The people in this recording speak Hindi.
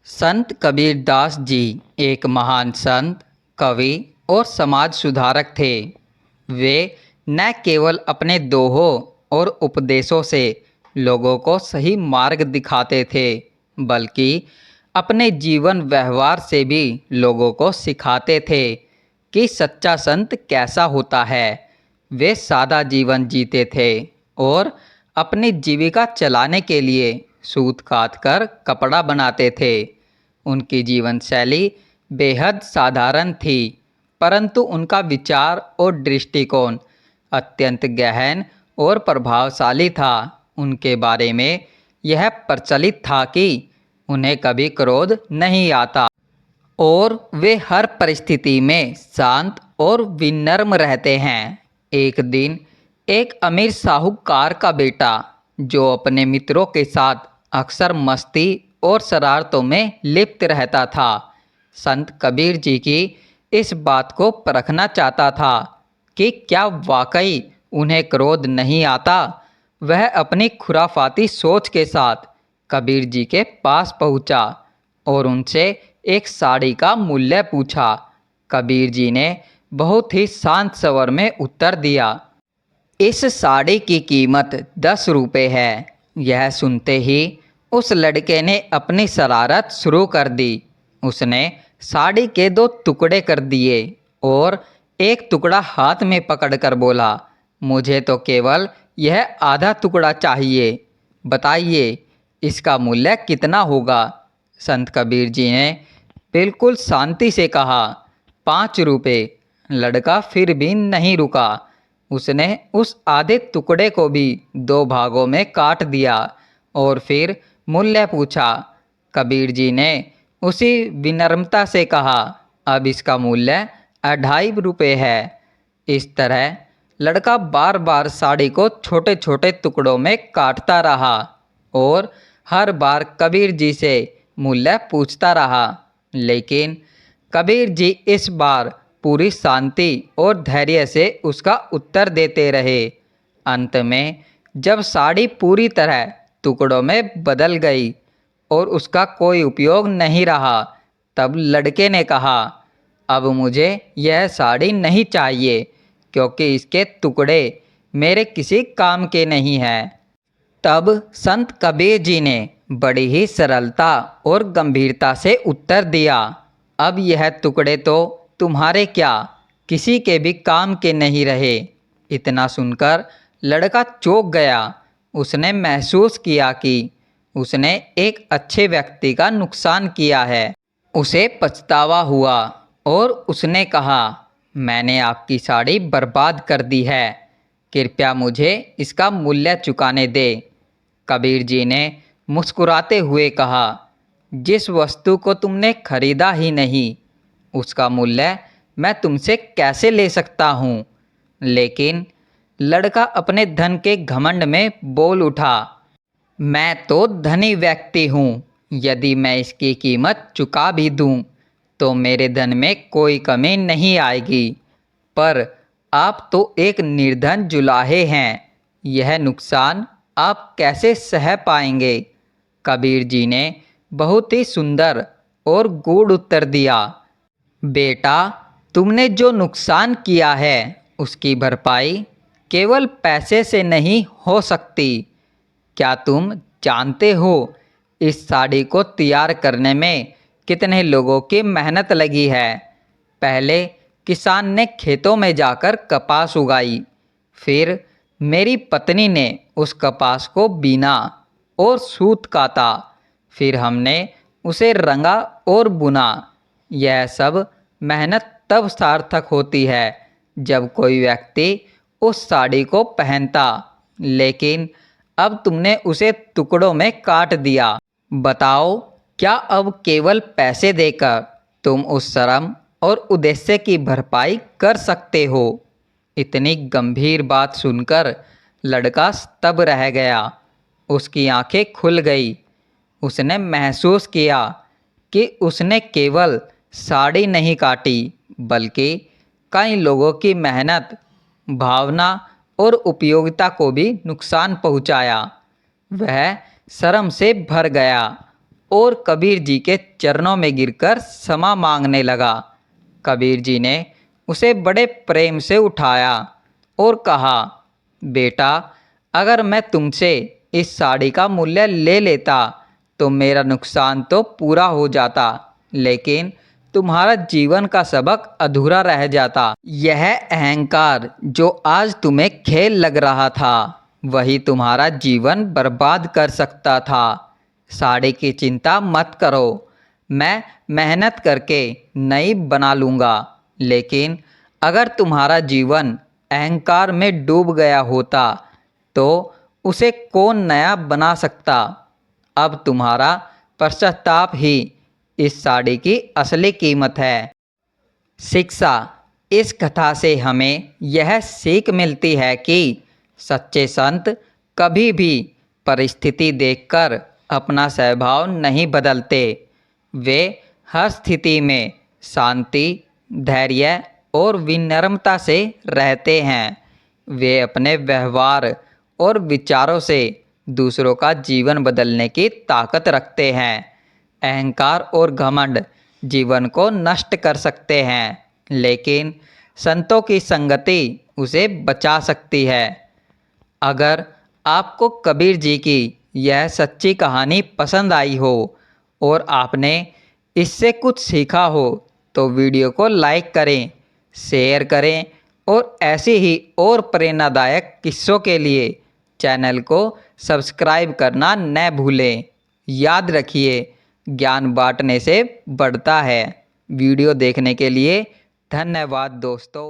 संत कबीरदास जी एक महान संत, कवि और समाज सुधारक थे। वे न केवल अपने दोहों और उपदेशों से लोगों को सही मार्ग दिखाते थे, बल्कि अपने जीवन व्यवहार से भी लोगों को सिखाते थे कि सच्चा संत कैसा होता है। वे सादा जीवन जीते थे और अपनी जीविका चलाने के लिए सूत काट कर कपड़ा बनाते थे। उनकी जीवन शैली बेहद साधारण थी, परंतु उनका विचार और दृष्टिकोण अत्यंत गहन और प्रभावशाली था। उनके बारे में यह प्रचलित था कि उन्हें कभी क्रोध नहीं आता और वे हर परिस्थिति में शांत और विनम्र रहते हैं। एक दिन एक अमीर साहूकार का बेटा, जो अपने मित्रों के साथ अक्सर मस्ती और शरारतों में लिप्त रहता था, संत कबीर जी की इस बात को परखना चाहता था कि क्या वाकई उन्हें क्रोध नहीं आता। वह अपनी खुराफाती सोच के साथ कबीर जी के पास पहुंचा और उनसे एक साड़ी का मूल्य पूछा। कबीर जी ने बहुत ही शांत स्वर में उत्तर दिया, इस साड़ी की कीमत 10 रुपये है। यह सुनते ही उस लड़के ने अपनी शरारत शुरू कर दी। उसने साड़ी के 2 टुकड़े कर दिए और एक टुकड़ा हाथ में पकड़कर बोला, मुझे तो केवल यह आधा टुकड़ा चाहिए। बताइए, इसका मूल्य कितना होगा। संत कबीर जी ने बिल्कुल शांति से कहा, 5 रुपये। लड़का फिर भी नहीं रुका। उसने उस आधे टुकड़े को भी 2 भागों में काट दिया और फिर मूल्य पूछा। कबीर जी ने उसी विनम्रता से कहा, अब इसका मूल्य 2.5 रुपये है। इस तरह लड़का बार बार साड़ी को छोटे छोटे टुकड़ों में काटता रहा और हर बार कबीर जी से मूल्य पूछता रहा, लेकिन कबीर जी इस बार पूरी शांति और धैर्य से उसका उत्तर देते रहे। अंत में जब साड़ी पूरी तरह टुकड़ों में बदल गई और उसका कोई उपयोग नहीं रहा, तब लड़के ने कहा, अब मुझे यह साड़ी नहीं चाहिए, क्योंकि इसके टुकड़े मेरे किसी काम के नहीं हैं। तब संत कबीर जी ने बड़ी ही सरलता और गंभीरता से उत्तर दिया, अब यह टुकड़े तो तुम्हारे क्या, किसी के भी काम के नहीं रहे। इतना सुनकर लड़का चौंक गया। उसने महसूस किया कि उसने एक अच्छे व्यक्ति का नुकसान किया है। उसे पछतावा हुआ और उसने कहा, मैंने आपकी साड़ी बर्बाद कर दी है, कृपया मुझे इसका मूल्य चुकाने दे। कबीर जी ने मुस्कुराते हुए कहा, जिस वस्तु को तुमने खरीदा ही नहीं, उसका मूल्य मैं तुमसे कैसे ले सकता हूँ। लेकिन लड़का अपने धन के घमंड में बोल उठा, मैं तो धनी व्यक्ति हूँ, यदि मैं इसकी कीमत चुका भी दूँ तो मेरे धन में कोई कमी नहीं आएगी। पर आप तो एक निर्धन जुलाहे हैं, यह नुकसान आप कैसे सह पाएंगे। कबीर जी ने बहुत ही सुंदर और गूढ़ उत्तर दिया, बेटा, तुमने जो नुकसान किया है उसकी भरपाई केवल पैसे से नहीं हो सकती। क्या तुम जानते हो इस साड़ी को तैयार करने में कितने लोगों की मेहनत लगी है। पहले किसान ने खेतों में जाकर कपास उगाई, फिर मेरी पत्नी ने उस कपास को बीना और सूत काता, फिर हमने उसे रंगा और बुना। यह सब मेहनत तब सार्थक होती है जब कोई व्यक्ति उस साड़ी को पहनता, लेकिन अब तुमने उसे टुकड़ों में काट दिया। बताओ, क्या अब केवल पैसे देकर तुम उस श्रम और उद्देश्य की भरपाई कर सकते हो। इतनी गंभीर बात सुनकर लड़का स्तब्ध रह गया। उसकी आंखें खुल गई। उसने महसूस किया कि उसने केवल साड़ी नहीं काटी, बल्कि कई लोगों की मेहनत, भावना और उपयोगिता को भी नुकसान पहुंचाया। वह शर्म से भर गया और कबीर जी के चरणों में गिरकर क्षमा मांगने लगा। कबीर जी ने उसे बड़े प्रेम से उठाया और कहा, बेटा, अगर मैं तुमसे इस साड़ी का मूल्य ले लेता तो मेरा नुकसान तो पूरा हो जाता, लेकिन तुम्हारा जीवन का सबक अधूरा रह जाता। यह अहंकार जो आज तुम्हें खेल लग रहा था, वही तुम्हारा जीवन बर्बाद कर सकता था। साड़ी की चिंता मत करो, मैं मेहनत करके नई बना लूँगा। लेकिन अगर तुम्हारा जीवन अहंकार में डूब गया होता तो उसे कौन नया बना सकता। अब तुम्हारा पश्चाताप ही इस साड़ी की असली कीमत है। शिक्षा। इस कथा से हमें यह सीख मिलती है कि सच्चे संत कभी भी परिस्थिति देखकर अपना स्वभाव नहीं बदलते। वे हर स्थिति में शांति, धैर्य और विनम्रता से रहते हैं। वे अपने व्यवहार और विचारों से दूसरों का जीवन बदलने की ताकत रखते हैं। अहंकार और घमंड जीवन को नष्ट कर सकते हैं, लेकिन संतों की संगति उसे बचा सकती है। अगर आपको कबीर जी की यह सच्ची कहानी पसंद आई हो और आपने इससे कुछ सीखा हो तो वीडियो को लाइक करें, शेयर करें और ऐसे ही और प्रेरणादायक किस्सों के लिए चैनल को सब्सक्राइब करना न भूलें। याद रखिए, ज्ञान बांटने से बढ़ता है। वीडियो देखने के लिए धन्यवाद दोस्तों।